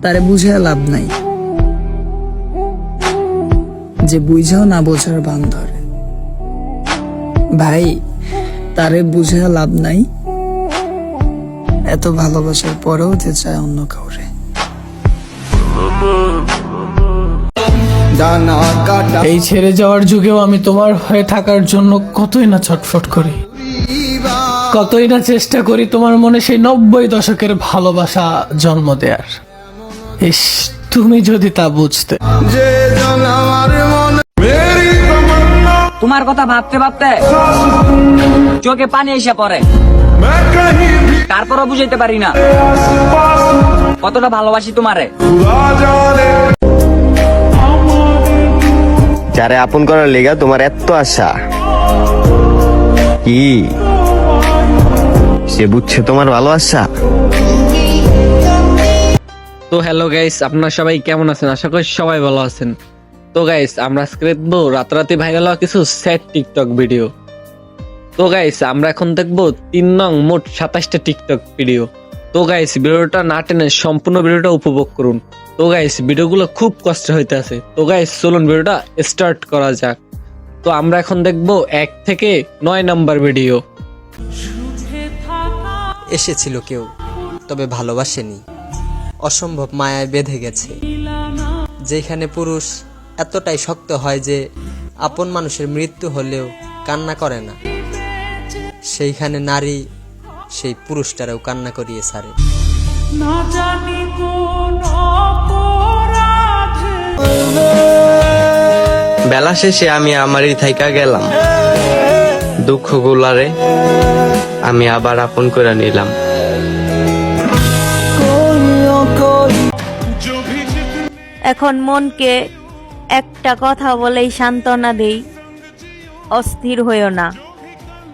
তারে বুঝে লাভ নাই, যে বুঝাও না বোঝার বান ধরে। ভাই, তারে বুঝে লাভ নাই, এত ভালোবাসার পরেও যে চায় অন্য কাউরে। এই ছেড়ে যাওয়ার যুগেও আমি তোমার হয়ে থাকার জন্য কতই না ছটফট করি, কতই না চেষ্টা করি তোমার মনে সেই 90 দশকের ভালোবাসা জন্ম দেয়ার। ইস, তুমি যদি তা বুঝতে। তোমার কথা ভাবতে ভাবতে চোখে পানি এসে পড়ে, তারপরও বুঝাইতে পারি না কতটা ভালোবাসি তোমারে। যারে আপন করার লেগা তোমার এত আশা, কি সে বুঝছে তোমার ভালোবাসা? তো হ্যালো গাইস, আপনারা সবাই কেমন আছেন? আশা করি সবাই ভালো আছেন। তো গাইস, আমরা আজকে দেখবো রাতারাতি ভাইরাল হওয়া কিছু স্যাড টিকটক ভিডিও। তো গাইস, আমরা এখন দেখবো 3 নং মোট 27টা টিকটক ভিডিও। তো গাইস, ভিডিওটা না টেনে সম্পূর্ণ ভিডিওটা উপভোগ করুন। তো গাইস, ভিডিওগুলো খুব কষ্ট হইতে আছে। তো গাইস, চলুন ভিডিওটা স্টার্ট করা যাক। তো আমরা এখন দেখবো 1 থেকে 9 নাম্বার ভিডিও। এসেছিল কেউ, তবে ভালোবাসেনি, অসম্ভব মায়ায় বেঁধে গেছে। যেখানে পুরুষ এতটাই শক্ত হয় যে আপন মানুষের মৃত্যু হলেও কান্না করে না, সেইখানে নারী সেই পুরুষটারেও কান্না করিয়ে ছাড়ে। বেলা শেষে আমি আমারই থাইকা গেলাম, দুঃখ গুলারে আমি আবার আপন করে নিলাম। এখন মনকে একটা কথা বলেই সান্ত্বনা দেই, অস্থির হইও না,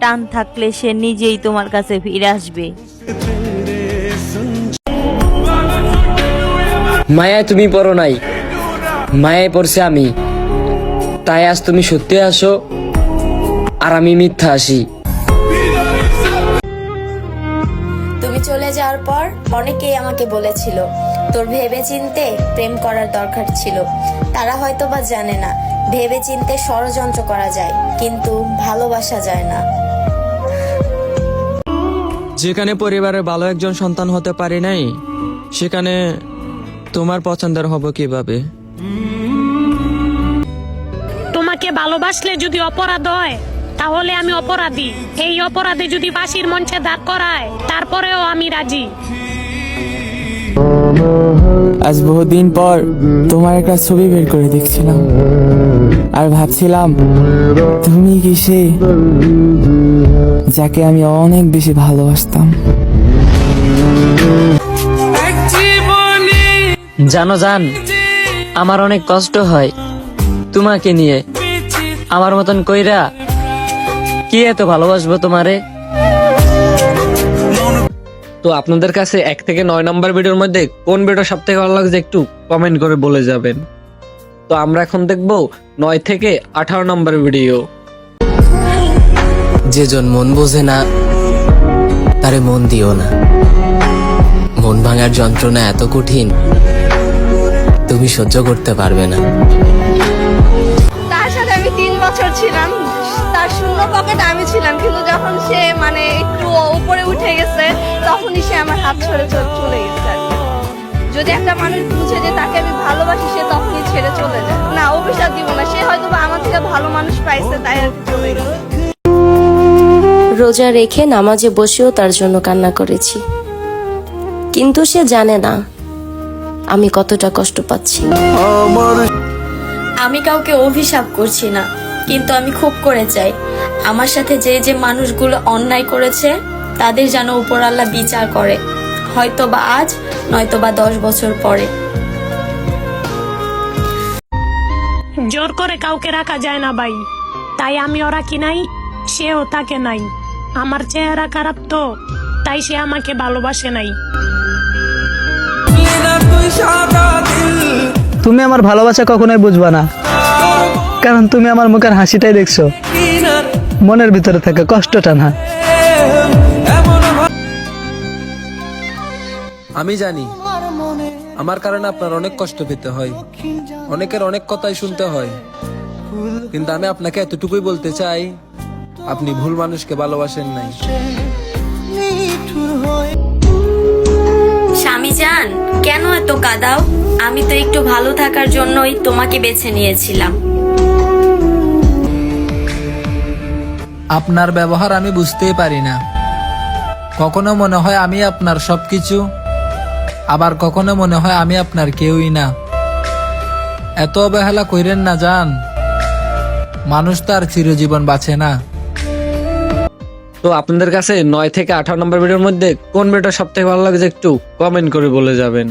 টান থাকলে সে নিজেই তোমার কাছে ফিরে আসবে। মায়ায় তুমি পড়ো নাই, মায়ায় পড়ছে আমি, তাই আজ তুমি সত্যি আসো আর আমি মিথ্যা আসি। তুমি চলে যাওয়ার পর অনেকেই আমাকে বলেছিল তোর ভেবেচিন্তে প্রেম করার দরকার ছিল। তারা হয়তো বা জানে না ভেবেচিন্তে ষড়যন্ত্র করা যায়, কিন্তু ভালোবাসা যায় না। যেখানে পরিবারের ভালো একজন সন্তান হতে পারি নাই, সেখানে তোমার পছন্দের হব কিভাবে? তোমাকে ভালোবাসলে যদি অপরাধ হয়, তাহলে আমি অপরাধী। এই অপরাধে যদি ফাঁসির মঞ্চে দাঁড় করায়, তারপরেও আমি রাজি। আজ বহুদিন পর তোমার একটা ছবি বের করে দেখছিলাম, আর ভাবছিলাম তুমি কি সে যাকে আমি অনেক বেশি ভালোবাসতাম। জানো জান, আমার অনেক কষ্ট হয় তোমাকে নিয়ে। আমার মতন কইরা কি এত ভালোবাসবো তোমারে? তো আপনাদের কাছে 1 থেকে 9 নাম্বার ভিডিওর মধ্যে কোন ভিডিও সব থেকে ভালো লাগছে একটু কমেন্ট করে বলে যাবেন। তো আমরা এখন দেখবো 9 থেকে 18 নাম্বার ভিডিও। যেজন মন বোঝে না তারে মন দিও না, মন ভাঙার যন্ত্রণা এত কঠিন তুমি সহ্য করতে পারবে না। তার সাথে আমি 3 বছর ছিলাম, তার শূন্য পকেট আমি ছিলাম, কিন্তু যখন সে মানে একটু উপরে উঠে গেছে, তখনই সে আমার হাত ছেড়ে চলে গেছে আর কি। যদি একটা মানুষ বুঝে যে তাকে আমি ভালোবাসি, সে তখনই ছেড়ে চলে যায় না। অভিশাপ দিব না, সে হয়তো বা আমার থেকে ভালো মানুষ পাইছে, তাই আর কি চলে গেছে। রোজা রেখে নামাজে বসেও তার জন্য কান্না করেছি, কিন্তু সে জানে না আমি কতটা কষ্ট পাচ্ছি। আমি কাউকে অভিশাপ করছি না, কিন্তু আমি খুব করে চাই আমার সাথে যে যে মানুষগুলো অন্যায় করেছে তাদের যেন উপরআল্লাহ বিচার করে, হয়তো বা আজ, নয়তো বা 10 বছর পরে। জোর করে কাউকে রাখা যায় না ভাই, তাই আমিও রাখি নাই, সেও থাকে নাই। আমার চেহারা খারাপ তো, তাই সে আমাকে ভালোবাসে নাই। তুমি আমার ভালোবাসা কখনোই বুঝবা না, কারণ তুমি আমার মুখের হাসিটাই দেখছো, মনের ভিতরে থাকা কষ্টটা না। আমি জানি আমার কারণে আপনার অনেক কষ্ট পেতে হয়, অনেকের অনেক কথাই শুনতে হয়, কিন্তু আমি আপনাকে এতটুকুই বলতে চাই, আপনি ভুল মানুষকে ভালোবাসেন নাই। স্বামী জান, কেন এত কাঁদাও? আমি তো একটু ভালো থাকার জন্যই তোমাকে বেছে নিয়েছিলাম। আপনার ব্যবহার আমি বুঝতেই পারি না। কখনো মনে হয় আমি আপনার সবকিছু, আবার কখনো মনে হয় আমি আপনার কেউই না। এত অবহেলা কইরেন না জান, মানুষ তো আর চিরজীবন বাঁচে না। তো আপনাদের কাছে 9 থেকে 18 নম্বর ভিডিওর মধ্যে কোন ভিডিওটা সব থেকে ভালো লাগছে একটু কমেন্ট করে বলে যাবেন।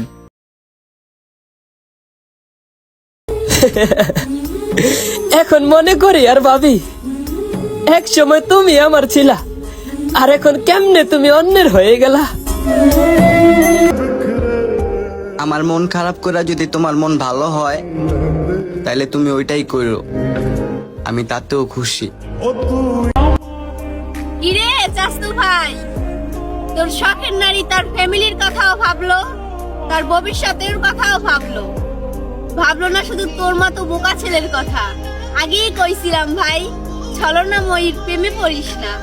এখন মনে করি আর ভাবি, এক সময় তুমি আমার ছিলা, আর এখন কেমনে তুমি অন্যের হয়ে গেলা। আমার মন খারাপ করে যদি তোমার মন ভালো হয় তাহলে তুমি ওইটাই করো, আমি তাতেও খুশি। কিরে চাস্তু ভাই, তোর শখের নারী তার ফ্যামিলির কথাও ভাবলো, তার ভবিষ্যতের কথাও ভাবলো, ভাবলো না শুধু তোর মতো বোকা ছেলের কথা। আগেই কইছিলাম ভাই, ছলনাময়ীর প্রেমে পড়িস না।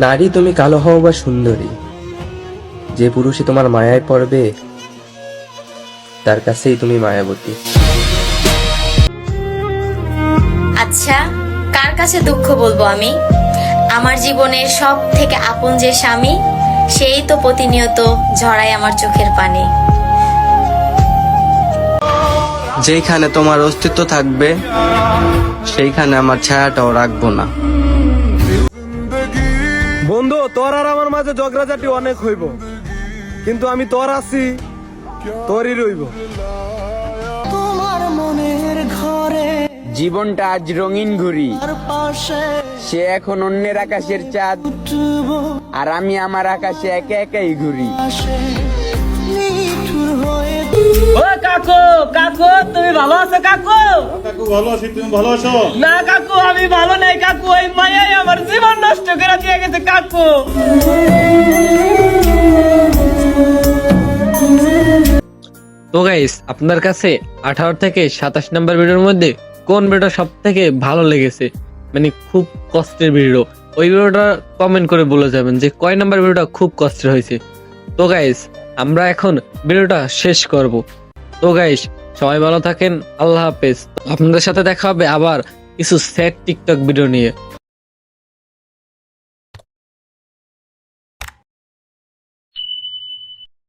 নারী তুমি কালো হও বা সুন্দরী, যে পুরুষই তোমার মায়ায় পড়বে তার কাছেই তুমি মায়াবতী। আচ্ছা, কার কাছে দুঃখ বলবো আমি? আমার জীবনের সব থেকে আপন যে স্বামী, সেই তো প্রতিনিয়ত ঝরায় আমার চোখের পানি। যেখানে তোমার অস্তিত্ব থাকবে সেইখানে আমার ছায়াটাও রাখবো না। বন্ধু, তোর আর আমার মাঝে ঝগড়াঝাটি অনেক হইব, কিন্তু আমি তোর আছি, তোরই রইব। জীবনটা আজ রঙিন ঘুরি, সে এখন অন্যের আকাশের চাঁদ, আর আমি আমার আকাশে একা একাই ঘুরি। ও কাকু, কাকু তুমি ভালো আছো? কাকু কাকু ভালো আছি, তুমি ভালো আছো? না কাকু, আমি ভালো নাই কাকু, ওই মায়াই আমার জীবন নষ্ট করে দিয়ে গেছে কাকু। তো গাইস, আপনার কাছে 18 থেকে 27 নম্বর ভিডিওর মধ্যে কোন ভিডিওটা সব থেকে ভালো লেগেছে, মানে খুব কষ্টের ভিডিও, ওই ভিডিওটা কমেন্ট করে বলে যাবেন যে কয় নম্বর ভিডিওটা খুব কষ্টের হয়েছে। তো গাইস, আমরা এখন ভিডিওটা শেষ করব। তো গাইস, সবাই ভালো থাকেন, আল্লাহ হাফেজ। আপনাদের সাথে দেখা হবে আবার কিছু স্যাড টিকটক ভিডিও নিয়ে।